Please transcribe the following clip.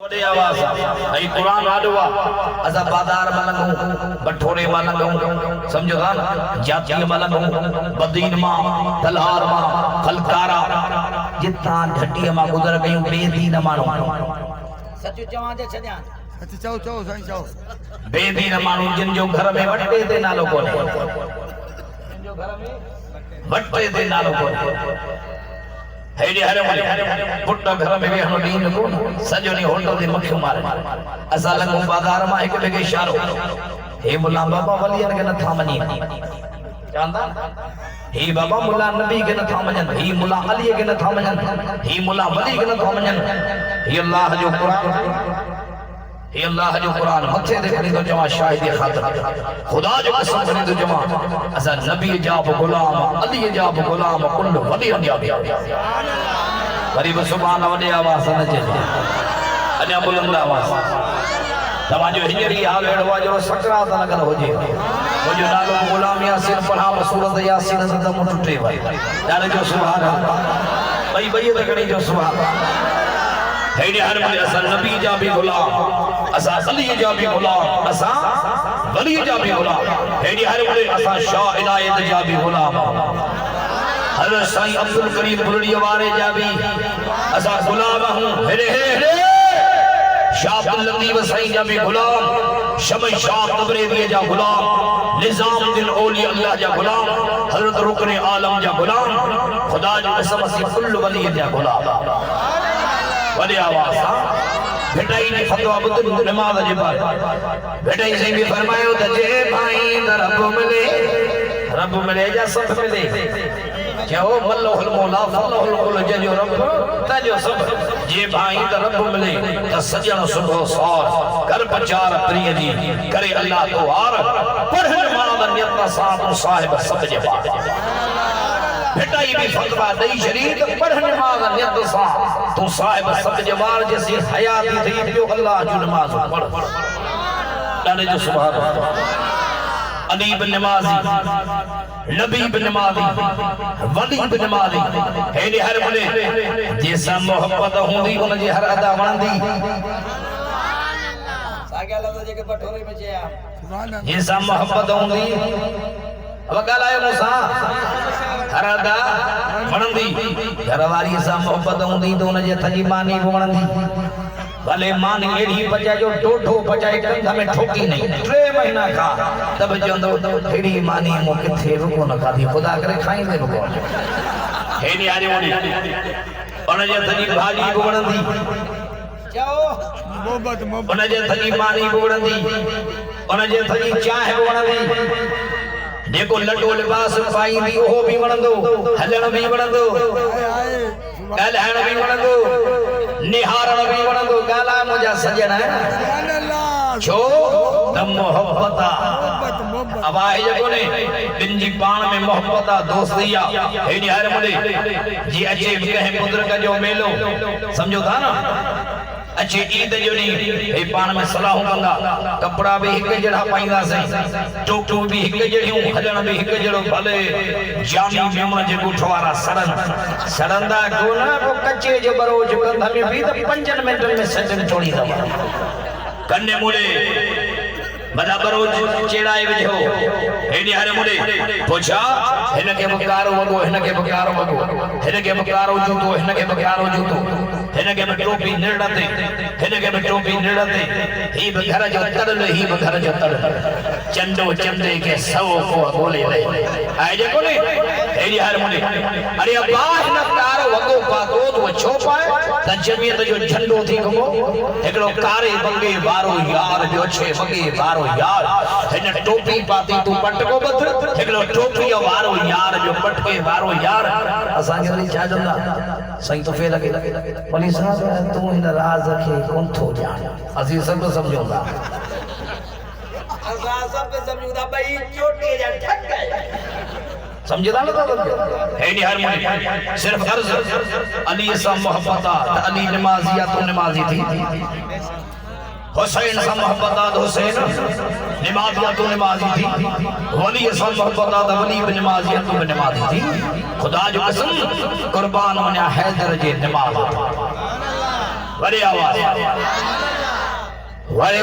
बड़े आवाज आई कुरान आडवा असा बाजार मलंगू बठोरे मलंगू समझो था ना जाती मलंगू बदीन मा तलहार मा खलकारा जितना ढटी मा गुजर गयूं बेदीन मानो सच चवां जे छड्या अच्छा चओ चओ साईं चओ बेदीन मानो जिन जो घर में वट्टे ते नालो कोने जिन जो घर में वट्टे ते नालो कोने हेडी हरे पुट घर में वे हम दीन को सजो नी होटल दे मक्खी मारे असा लंगो बाजार मा एक बेगे इशारो हे मुल्ला बाबा वलियन के न था मनी जानदा हे बाबा मुल्ला नबी के न था मनन हे मुल्ला अली के न था मनन हे मुल्ला वली के न था मनन हे अल्लाह जो कुरान हे अल्लाह जो कुरान मथे दे खणी तो जमा शाहिदी खातिर खुदा जो कसम खणी तो जमा असा नबी जा गुलाम अली जा गुलाम कुल वली जा सुभान अल्लाह गरीब सुभान वडे आवाज न चले अने बुलंद आवाज तवा जो हिजरी हाल एड़वा जो सकरात लगल हो जे वो जो नालो गुलाम यासीन पढ़ा सूरत यासीन से दम टूटे भाई जाने जो सुभान अल्लाह भाई भाई लगणी जो सुभान हेडी हर में असा नबी जा भी गुलाम असा अली जा भी गुलाम असा वली जा भी गुलाम हेडी हर में असा शाह इनायत जा भी गुलाम हजरत साईं अब्दुल करीम बुलड़ी वारे जा भी असा गुलाम हूं हेरे हेरे शाह अब्दुल लतीफ साईं जा भी गुलाम शमई शाह तबरेज़ी जा गुलाम निजामुद्दीन औलिया अल्लाह जा गुलाम हजरत रुकन आलम जा गुलाम खुदा जो कसम से कुल वली जा गुलाम वडे आवाज बेटाई ने फतवा बुद्ध नमाज जे बाद बेटाई से भी फरमायो त जे भाई रब मिले जा सब मिले जो मल्लहुल मौला फल्लहुल कुल जो रब त जो सब जे भाई त रब मिले त सजन सुबह सार कर प्रचार प्रिय जी करे अल्लाह तो हार पढ़न मां नियत साहब साहिब सब जे बाद बेटाई भी फतवा दई शरीर पढ़ने मां नियत सा तू साहिब सब जवार जैसी हयाती थी पियो अल्लाह जो नमाज पढ़ डाले जो सुभान अल्लाह अली बिन नमाजी नबी बिन नमाजी वली बिन नमाजी हेडे हर बोले जैसा मोहब्बत हुंदी उन जी हर अदा वणंदी सुभान अल्लाह सागे लफ्ज जेके बठोरे में चया सुभान अल्लाह जैसा मोहब्बत हुंदी अब गालायो मूसा हरदा वणंदी घर वाली सा मोहब्बत हुंदी तो उन जे थजी मानी वणंदी भले मानी एड़ी बचा जो टोठो बचाए कंधा में ठोकी नहीं 3 महीना खा तब जंदो एड़ी मानी मो किथे रुको न खादी खुदा करे खाई दे रुको हेनी आरे ओनी उन जे थजी भाजी वणंदी जाओ मोहब्बत उन जे थजी मानी वणंदी उन जे थजी चाह वणंदी देखो लटो लिबास पाईंदी ओहो भी वणंदो हलण भी वणंदो ॻाल्हाइण भी वणंदो निहारण भी वणंदो ॻाल्हा मुंहिंजा सजण सुभान अल्लाह छो त मोहब्बत अब आहे जेको ने ॿिनि जी पाण में मोहब्बत आहे दोस्ती आहे हेॾी हर मुंडे जी अचे कंहिं बुज़ुर्ग जो मेलो सम्झो था न अच्छे ईद जो नी हे पान में सलाहूं कंदा कपड़ा भी एक जड़ा पाइंदा से टोटू भी एक जड़ियूं हलण भी एक जड़ो भले जानी मेमण जे गुठवारा सड़ंदा कोना को कच्चे जो बरोज कंधा में भी त 5 मिनटन में सजन छोड़ी दवा कन्ने मुड़े बड़ा बरोज चेड़ाए विझो हेडी हरे मुड़े पोछा हिन के बकारो वगो हिन के बकारो वगो हिन के बकारो जूतो हिन के बकारो जूतो हिन के टोपी निड़ते हिन के टोपी निड़ते ही घर जो तड़ल ही घर जो तड़ल चंदो चंदे के सौ को बोले ले आए जेको ने हेडी हरे मुड़े अरे अब्बा हिन कार वगो पातो तो छो पाए त जमीयत जो झंडो थी गमो एकड़ो कारे बंगे वारो यार जो छे बंगे वारो यार हिन टोपी पाती तू पटको बथ एकड़ो टोपी वारो यार जो पटके वारो यार असा के वरी छा जंदा सही तो फेर लगे वली साहब तू इन राज के कोन थो जान असी सब समझूंगा असा सब समझूंगा भाई चोटी जा ठक गए समझदा ना तो हेडी हर मुंडे सिर्फ अर्ज अली सा मोहब्बत अली नमाजिया तो नमाजी थी हुसैन सा मोहब्बत हुसैन नमाजिया तो नमाजी थी वली सा मोहब्बत वली बिन नमाजिया तो नमाजी थी खुदा जो कसम कुर्बान होने हैदर जे नमाज बड़ी आवाज